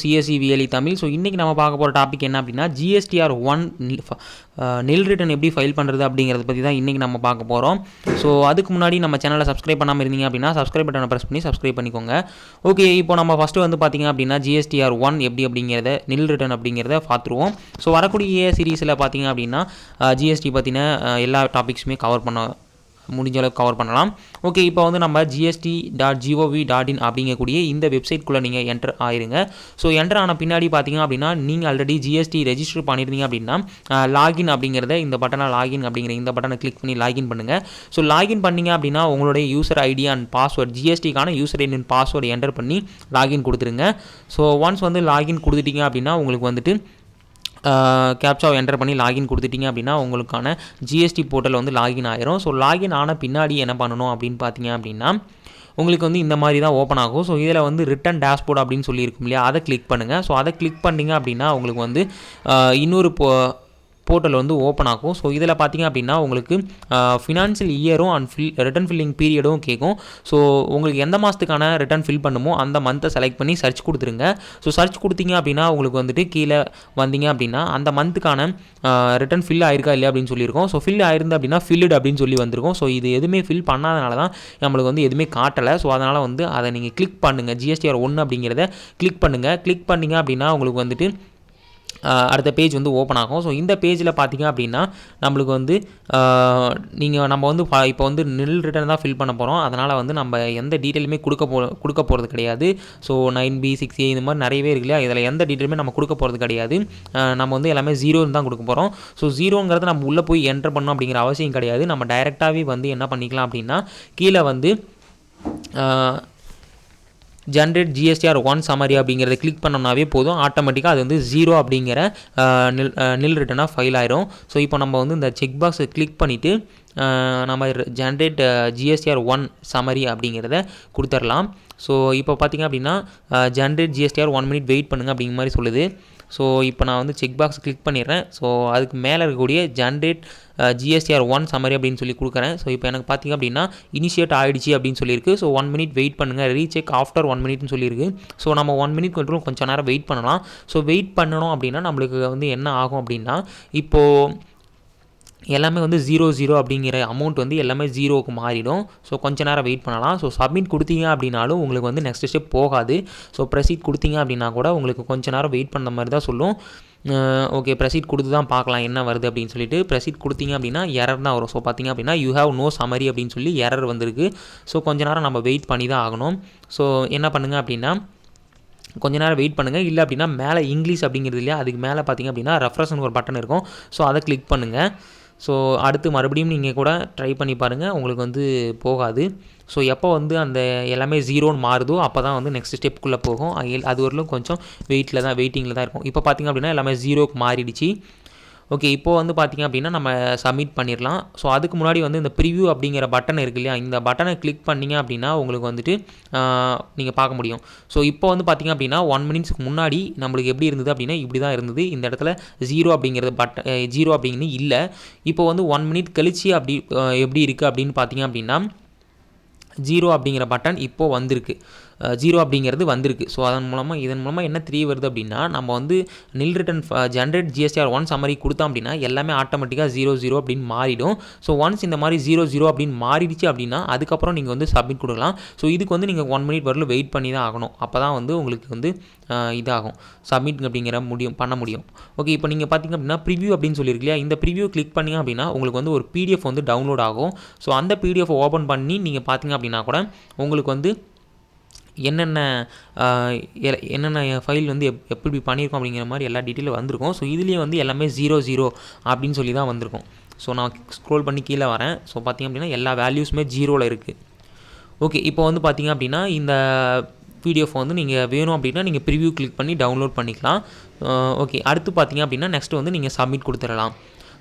CSC VLE Tamil. So இன்றைக்கி நம்ம பார்க்க போகிற டாபிக் என்ன அப்படின்னா ஜிஎஸ்டிஆர் 1 நில் ரிட்டன் எப்படி ஃபைல் பண்ணுறது அப்படிங்கிறத பற்றி தான் இன்றைக்கி நம்ம பார்க்க போகிறோம். ஸோ அதுக்கு முன்னாடி நம்ம சேனலை சப்ஸ்கிரைப் பண்ணாமல் இருந்தீங்க அப்படின்னா சப்ஸ்கிரைப் பட்டனை ப்ரெஸ் பண்ணி சப்ஸ்கிரைப் பண்ணிக்கோங்க. ஓகே, இப்போ நம்ம ஃபஸ்ட்டு வந்து பார்த்திங்க அப்படின்னா ஜிஎஸ்டிஆர் 1 எப்படி அப்படிங்கிறத நில் ரிட்டன் அப்படிங்கிறத பார்த்துருவோம். ஸோ வரக்கூடிய சீரீஸில் பார்த்திங்க அப்படின்னா ஜிஎஸ்டி பற்றின எல்லா டாபிக்ஸுமே முடிஞ்ச அளவுக்கு கவர் பண்ணலாம். ஓகே, இப்போ வந்து நம்ம gst.gov.in அப்படிங்கக்கூடிய இந்த வெப்சைட்குள்ளே நீங்கள் என்டர் ஆயிருங்க. ஸோ என்டர் ஆன பின்னாடி பார்த்தீங்க அப்படின்னா நீங்கள் ஆல்ரெடி ஜிஎஸ்டி ரெஜிஸ்டர் பண்ணியிருந்தீங்க அப்படின்னா லாகின் அப்படிங்கிறத இந்த பட்டனை லாகின் அப்படிங்கிற இந்த பட்டனை கிளிக் பண்ணி லாகின் பண்ணுங்கள். ஸோ லாகின் பண்ணிங்க அப்படின்னா உங்களுடைய யூசர் ஐடி அண்ட் பாஸ்வேர்டு ஜிஎஸ்டிக்கான user ID and password enter பண்ணி லாகின் கொடுத்துருங்க. ஸோ ஒன்ஸ் வந்து லாகின் கொடுத்துட்டீங்க அப்படின்னா உங்களுக்கு வந்துட்டு கேப்சாவை என்டர் பண்ணி லாகின் கொடுத்துட்டிங்க அப்படின்னா உங்களுக்கான ஜிஎஸ்டி போர்ட்டல் வந்து லாகின் ஆயிரும். ஸோ லாகின் ஆன பின்னாடி என்ன பண்ணணும் அப்படின்னு பார்த்தீங்க அப்படின்னா உங்களுக்கு வந்து இந்த மாதிரி தான் ஓப்பன் ஆகும். ஸோ இதில் வந்து ரிட்டன் டேஷ்போர்ட் அப்படின்னு சொல்லியிருக்கும் இல்லையா, அதை கிளிக் பண்ணுங்கள். ஸோ அதை கிளிக் பண்ணிங்க அப்படின்னா உங்களுக்கு வந்து இன்னொரு போர்ட்டல் வந்து ஓப்பன் ஆகும். ஸோ இதில் பார்த்திங்க அப்படின்னா உங்களுக்கு ஃபினான்ஷியல் இயரும் அண்ட் ரிட்டன் ஃபில்லிங் பீரியடும் கேட்கும். ஸோ உங்களுக்கு எந்த மாதத்துக்கான ரிட்டன் ஃபில் பண்ணுமோ அந்த மந்த்தை செலக்ட் பண்ணி சர்ச் கொடுத்துருங்க. ஸோ சர்ச் கொடுத்தீங்க அப்படின்னா உங்களுக்கு வந்துட்டு கீழே வந்தீங்க அப்படின்னா அந்த மந்த்துக்கான ரிட்டன் ஃபில் ஆயிருக்கா இல்லையா அப்படின்னு சொல்லியிருக்கோம். ஸோ ஃபில் ஆயிருந்து அப்படின்னா ஃபில்டு அப்படின்னு சொல்லி வந்திருக்கும். ஸோ இது எதுவுமே ஃபில் பண்ணாதனால தான் நம்மளுக்கு வந்து எதுவுமே காட்டலை. ஸோ அதனால் வந்து அதை நீங்கள் கிளிக் பண்ணுங்கள். ஜிஎஸ்டிஆர் 1 அப்படிங்கிறத கிளிக் பண்ணுங்கள். கிளிக் பண்ணிங்க அப்படின்னா உங்களுக்கு வந்துட்டு அடுத்த பேஜ் வந்து ஓப்பன் ஆகும். ஸோ இந்த பேஜில் பார்த்தீங்க அப்படின்னா நம்மளுக்கு வந்து நம்ம வந்து இப்போ வந்து நில் ரிட்டன் தான் ஃபில் பண்ண போகிறோம். அதனால் வந்து நம்ம எந்த டீட்டெயிலுமே கொடுக்க போகிறது கிடையாது. ஸோ 9B 6A இந்த மாதிரி நிறையவே இருக்கு இல்லையா, இதில் எந்த டீட்டெயிலுமே நம்ம கொடுக்க போகிறது கிடையாது. நம்ம வந்து எல்லாமே 0 தான் கொடுக்க போகிறோம். ஸோ 0ங்கிறது நம்ம உள்ளே போய் என்டர் பண்ணணும் அப்படிங்கிற அவசியம் கிடையாது. நம்ம டைரெக்டாகவே வந்து என்ன பண்ணிக்கலாம் அப்படின்னா கீழே வந்து ஜென்ரேட் ஜிஎஸ்டிஆர் 1 சம்மரி அப்படிங்கிறத கிளிக் பண்ணோம்னாவே போதும். ஆட்டோமேட்டிக்காக அது வந்து 0 அப்படிங்கிற நில் ரிட்டனாக ஃபைல் ஆயிரும். ஸோ இப்போ நம்ம வந்து இந்த செக் பாக்ஸை கிளிக் பண்ணிவிட்டு நம்ம ஜென்ரேட் ஜிஎஸ்டிஆர் 1 சம்மரி அப்படிங்கிறத கொடுத்துடலாம். ஸோ இப்போ பார்த்திங்க அப்படின்னா ஜென்ரேட் ஜிஎஸ்டிஆர் 1 மினிட் வெயிட் பண்ணுங்கள் அப்படிங்கிற மாதிரி சொல்லுது. ஸோ இப்போ நான் வந்து செக் பாக்ஸ் கிளிக் பண்ணிடுறேன். ஸோ அதுக்கு மேலே இருக்கக்கூடிய ஜென்ரேட் ஜிஎஸ்டிஆர் 1 சம்மரி அப்படின்னு சொல்லி கொடுக்குறேன். ஸோ இப்போ எனக்கு பார்த்திங்க அப்படின்னா இனிஷியேட் ஆகிடுச்சு அப்படின்னு சொல்லியிருக்கு. ஸோ 1 மினிட் வெயிட் பண்ணுங்கள், ரீசெக் ஆஃப்டர் 1 மினிட்னு சொல்லியிருக்கு. ஸோ நம்ம 1 மினிட் கொஞ்சம் நேரம் வெயிட் பண்ணலாம். ஸோ வெயிட் பண்ணணும் அப்படின்னா நம்மளுக்கு வந்து என்ன ஆகும் அப்படின்னா இப்போது எல்லாமே வந்து 0 அப்படிங்கிற அமௌண்ட் வந்து எல்லாமே 0க்கு மாறிடும். ஸோ கொஞ்சம் நேரம் வெயிட் பண்ணலாம். ஸோ சப்மிட் கொடுத்தீங்க அப்படின்னாலும் உங்களுக்கு வந்து நெக்ஸ்ட் ஸ்டெப் போகாது. ஸோ ப்ரொசீட் கொடுத்தீங்க அப்படின்னா கூட உங்களுக்கு கொஞ்சம் நேரம் வெயிட் பண்ண மாதிரி தான் சொல்லும். ஓகே, ப்ரொசீட் கொடுத்து தான் பார்க்கலாம் என்ன வருது அப்படின்னு சொல்லிட்டு ப்ரொசீட் கொடுத்தீங்க அப்படின்னா எரர் தான் வரும். ஸோ பார்த்திங்க அப்படின்னா யூ ஹேவ் நோ சம்மரி அப்படின்னு சொல்லி எரர் வந்திருக்கு. ஸோ கொஞ்சம் நேரம் நம்ம வெயிட் பண்ணி தான் ஆகணும். ஸோ என்ன பண்ணுங்கள் அப்படின்னா கொஞ்சம் நேரம் வெயிட் பண்ணுங்கள். இல்லை அப்படின்னா மேலே இங்கிலீஷ் அப்படிங்கிறது இல்லையா, அதுக்கு மேலே பார்த்திங்க அப்படின்னா ரெஃப்ரெஷ்னு ஒரு பட்டன் இருக்கும். ஸோ அதை கிளிக் பண்ணுங்கள். ஸோ அடுத்து மறுபடியும் நீங்கள் கூட ட்ரை பண்ணி பாருங்கள், உங்களுக்கு வந்து போகாது. ஸோ எப்போ வந்து அந்த எல்லாமே 0ன்னு மாறுதோ அப்போ தான் வந்து நெக்ஸ்ட் ஸ்டெப்புக்குள்ளே போகும். அது வரலும் கொஞ்சம் வெயிட்டிங்கில் தான் இருக்கும். இப்போ பார்த்திங்க அப்படின்னா எல்லாமே 0க்கு மாறிடுச்சு. ஓகே, இப்போது வந்து பார்த்திங்க அப்படின்னா நம்ம சப்மிட் பண்ணிடலாம். ஸோ அதுக்கு முன்னாடி வந்து இந்த ப்ரிவ்யூ அப்படிங்கிற பட்டன் இருக்கு இல்லையா, இந்த பட்டனை கிளிக் பண்ணிங்க அப்படின்னா உங்களுக்கு வந்துட்டு நீங்கள் பார்க்க முடியும். ஸோ இப்போ வந்து பார்த்திங்க அப்படின்னா 1 மினிட்ஸ்க்கு முன்னாடி நம்மளுக்கு எப்படி இருந்தது அப்படின்னா இப்படி தான் இருந்தது. இந்த இடத்துல 0 அப்படிங்கிறது 0 அப்படிங்கிறது இல்லை. இப்போ வந்து 1 மினிட் கழிச்சு எப்படி இருக்குது அப்படின்னு பார்த்திங்க அப்படின்னா 0 அப்படிங்கிற பட்டன் இப்போது வந்திருக்கு. 0 அப்படிங்கிறது வந்திருக்கு. ஸோ இதன் மூலமாக என்ன தெரிய வருது அப்படின்னா நம்ம வந்து நில் ரிட்டன் ஜென்ரேட் ஜிஎஸ்டிஆர் 1 சம்மரி கொடுத்தோம் அப்படின்னா எல்லாமே ஆட்டோமேட்டிக்காக 0 அப்படின்னு மாறிடும். ஸோ ஒன்ஸ் இந்த மாதிரி 0 அப்படின்னு மாறிடுச்சு அப்படின்னா அதுக்கப்புறம் நீங்கள் வந்து சப்மிட் கொடுக்கலாம். ஸோ இதுக்கு வந்து நீங்கள் 1 மினிட் வரலும் வெயிட் பண்ணி தான் ஆகணும். அப்போ தான் வந்து உங்களுக்கு வந்து இதாகும், சப்மிட் அப்படிங்கிற பண்ண முடியும். ஓகே, இப்போ நீங்கள் பார்த்திங்க அப்படின்னா ப்ரிவ்யூ அப்படின்னு சொல்லியிருக்கு இல்லையா, இந்த ப்ரிவ்யூ கிளிக் பண்ணிங்க அப்படின்னா உங்களுக்கு வந்து ஒரு பிடிஎஃப் வந்து டவுன்லோட் ஆகும். ஸோ அந்த பிடிஎஃப் ஓப்பன் பண்ணி நீங்கள் பார்த்திங்க அப்படின்னா கூட உங்களுக்கு வந்து என்னென்ன ஃபைல் வந்து எப்படி பண்ணியிருக்கோம் அப்படிங்கிற மாதிரி எல்லா டீட்டெயிலும் வந்திருக்கும். ஸோ இதுலேயே வந்து எல்லாமே 0 அப்படின்னு சொல்லி தான் வந்திருக்கும். ஸோ நான் ஸ்க்ரோல் பண்ணி கீழே வரேன். ஸோ பார்த்திங்க அப்படின்னா எல்லா வேல்யூஸுமே 0ல் இருக்குது. ஓகே, இப்போ வந்து பார்த்திங்க அப்படின்னா இந்த பிடிஎஃப் வந்து நீங்கள் வேணும் அப்படின்னா நீங்கள் ப்ரிவ்யூ கிளிக் பண்ணி டவுன்லோட் பண்ணிக்கலாம். ஓகே, அடுத்து பார்த்திங்க அப்படின்னா நெக்ஸ்ட்டு வந்து நீங்கள் சப்மிட் கொடுத்துடலாம்.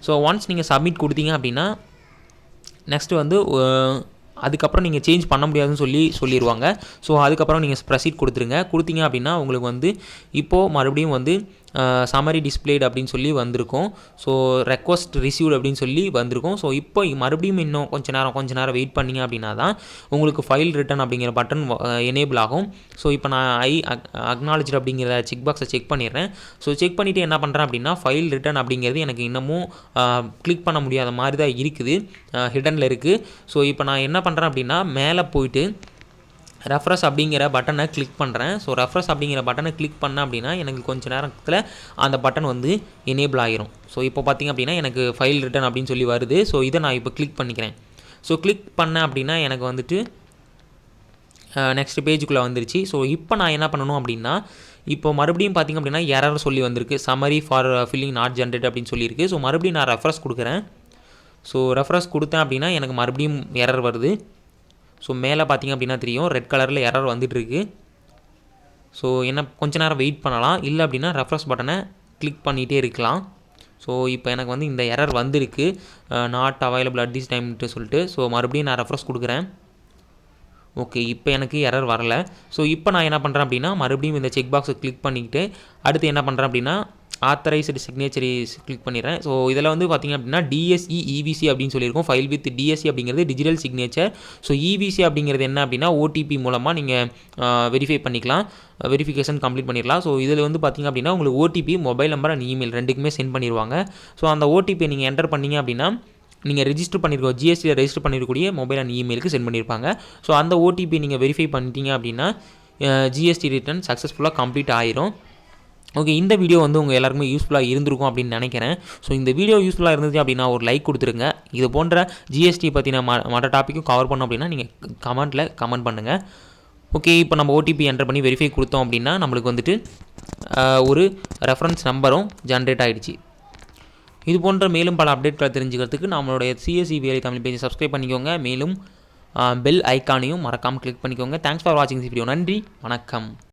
ஸோ ஒன்ஸ் நீங்கள் சப்மிட் கொடுத்தீங்க அப்படின்னா நெக்ஸ்ட்டு வந்து அதுக்கப்புறம் நீங்கள் சேஞ்ச் பண்ண முடியாதுன்னு சொல்லிடுவாங்க. ஸோ அதுக்கப்புறம் நீங்கள் ப்ரொசீட் கொடுத்துருங்க. கொடுத்தீங்க அப்படின்னா உங்களுக்கு வந்து இப்போது மறுபடியும் வந்து சம்மரி டிஸ்பிளேட் அப்படின்னு சொல்லி வந்திருக்கும். ஸோ ரெக்வஸ்ட் ரிசீவ்டு அப்படின்னு சொல்லி வந்திருக்கும். ஸோ இப்போ மறுபடியும் இன்னும் கொஞ்ச நேரம் வெயிட் பண்ணிங்க அப்படின்னா தான் உங்களுக்கு ஃபைல் ரிட்டன் அப்படிங்கிற பட்டன் எனேபிள் ஆகும். ஸோ இப்போ நான் அக்னாலஜ்டு அப்படிங்கிற செக் பாக்ஸை செக் பண்ணிடுறேன். ஸோ செக் பண்ணிவிட்டு என்ன பண்ணுறேன் அப்படின்னா ஃபைல் ரிட்டன் அப்படிங்கிறது எனக்கு இன்னமும் கிளிக் பண்ண முடியாத மாதிரி தான் இருக்குது, ஹிடனில் இருக்குது. ஸோ இப்போ நான் என்ன பண்ணுறேன் அப்படின்னா மேலே போயிட்டு ரெஃப்ரெஷ் அப்படிங்கிற பட்டனை கிளிக் பண்ணுறேன். ஸோ ரெஃப்ரெஷ் அப்படிங்கிற பட்டனை கிளிக் பண்ணேன் அப்படின்னா எனக்கு கொஞ்சம் நேரத்தில் அந்த பட்டன் வந்து எனேபிள் ஆகிரும். ஸோ இப்போ பார்த்திங்க அப்படின்னா எனக்கு ஃபைல் ரிட்டன் அப்படின்னு சொல்லி வருது. ஸோ இதை நான் இப்போ கிளிக் பண்ணிக்கிறேன். ஸோ கிளிக் பண்ணேன் அப்படின்னா எனக்கு வந்துட்டு நெக்ஸ்ட் பேஜுக்குள்ளே வந்துருச்சு. ஸோ இப்போ நான் என்ன பண்ணணும் அப்படின்னா இப்போ மறுபடியும் பார்த்திங்க அப்படின்னா எரர் சொல்லி வந்திருக்கு, summary for filling not generate அப்படின்னு சொல்லியிருக்கு. ஸோ மறுபடியும் நான் ரெஃப்ரெஷ் கொடுக்குறேன். ஸோ ரெஃப்ரெஷ் கொடுத்தேன் அப்படின்னா எனக்கு மறுபடியும் எரர் வருது. ஸோ மேலே பார்த்திங்க அப்படின்னா தெரியும் ரெட் கலரில் எரர் வந்துட்டுருக்கு. ஸோ என்ன கொஞ்ச நேரம் வெயிட் பண்ணலாம், இல்லை அப்படின்னா ரெஃப்ரெஷ் பட்டனை கிளிக் பண்ணிகிட்டே இருக்கலாம். ஸோ இப்போ எனக்கு வந்து இந்த எரர் வந்திருக்கு, நாட் அவைலபிள் அட் திஸ் டைம்ட்டு சொல்லிட்டு. ஸோ மறுபடியும் நான் ரெஃப்ரெஷ் கொடுக்குறேன். ஓகே, இப்போ எனக்கு எரர் வரலை. ஸோ இப்போ நான் என்ன பண்ணுறேன் அப்படின்னா மறுபடியும் இந்த செக் பாக்ஸை கிளிக் பண்ணிக்கிட்டு அடுத்து என்ன பண்ணுறேன் அப்படின்னா ஆத்தரைஸ்டு சிக்னேச்சரிஸ் கிளிக் பண்ணிடுறேன். ஸோ இதில் வந்து பார்த்திங்க அப்படின்னா டிஎஸ்இ இவிசி அப்படின்னு சொல்லியிருக்கோம். ஃபைல் வித் டிஎஸ்சி அப்படிங்கிறது டிஜிட்டல் சிக்னேச்சர். ஸோ இவிசி அப்படிங்கிறது என்ன அப்படின்னா ஓடிபி மூலமாக நீங்கள் வெரிஃபை பண்ணிக்கலாம், வெரிஃபிகேஷன் கம்ப்ளீட் பண்ணிடலாம். ஸோ இதில் வந்து பார்த்திங்க அப்படின்னா உங்களுக்கு OTP, mobile number and email ரெண்டுக்குமே சென்ட் பண்ணிடுவாங்க. ஸோ அந்த ஓடிபியை நீங்கள் என்டர் பண்ணிங்க அப்படின்னா நீங்கள் ரெஜிஸ்டர் பண்ணியிருக்கோம், ஜிஎஸ்டியில் ரெஜிஸ்டர் பண்ணியிருக்கக்கூடிய மொபைல் அண்ட் இமெயிலுக்கு சென்ட் பண்ணியிருப்பாங்க. ஸோ அந்த ஓடிபி நீங்கள் வெரிஃபை பண்ணிட்டீங்க அப்படின்னா ஜிஎஸ்டி ரிட்டர்ன் சக்ஸஸ்ஃபுல்லாக கம்ப்ளீட் ஆயிரும். ஓகே, இந்த வீடியோ வந்து உங்கள் எல்லாருக்குமே யூஸ்ஃபுல்லாக இருந்திருக்கும் அப்படின்னு நினைக்கிறேன். ஸோ இந்த வீடியோ யூஸ்ஃபுல்லாக இருந்துச்சு அப்படின்னா ஒரு லைக் கொடுத்துருங்க. இது போன்ற ஜிஎஸ்டி பற்றின மற்ற டாப்பிக்கும் கவர் பண்ணோம் அப்படின்னா நீங்கள் கமெண்ட் பண்ணுங்கள். ஓகே, இப்போ நம்ம ஓடிபி என்டர் பண்ணி வெரிஃபை கொடுத்தோம் அப்படின்னா நம்மளுக்கு வந்துட்டு ஒரு ரெஃபரன்ஸ் நம்பரும் ஜென்ரேட் ஆகிடுச்சு. இது போன்ற மேலும் பல அப்டேட்களை தெரிஞ்சுக்கிறதுக்கு நம்மளுடைய சிஎஸ்சி வேலை தமிழ் பேஜை சப்ஸ்கிரைப் பண்ணிக்கோங்க. மேலும் பெல் ஐக்கானையும் மறக்காமல் கிளிக் பண்ணிக்கோங்க. தேங்க்ஸ் ஃபார் வாட்சிங் திஸ் வீடியோ. நன்றி, வணக்கம்.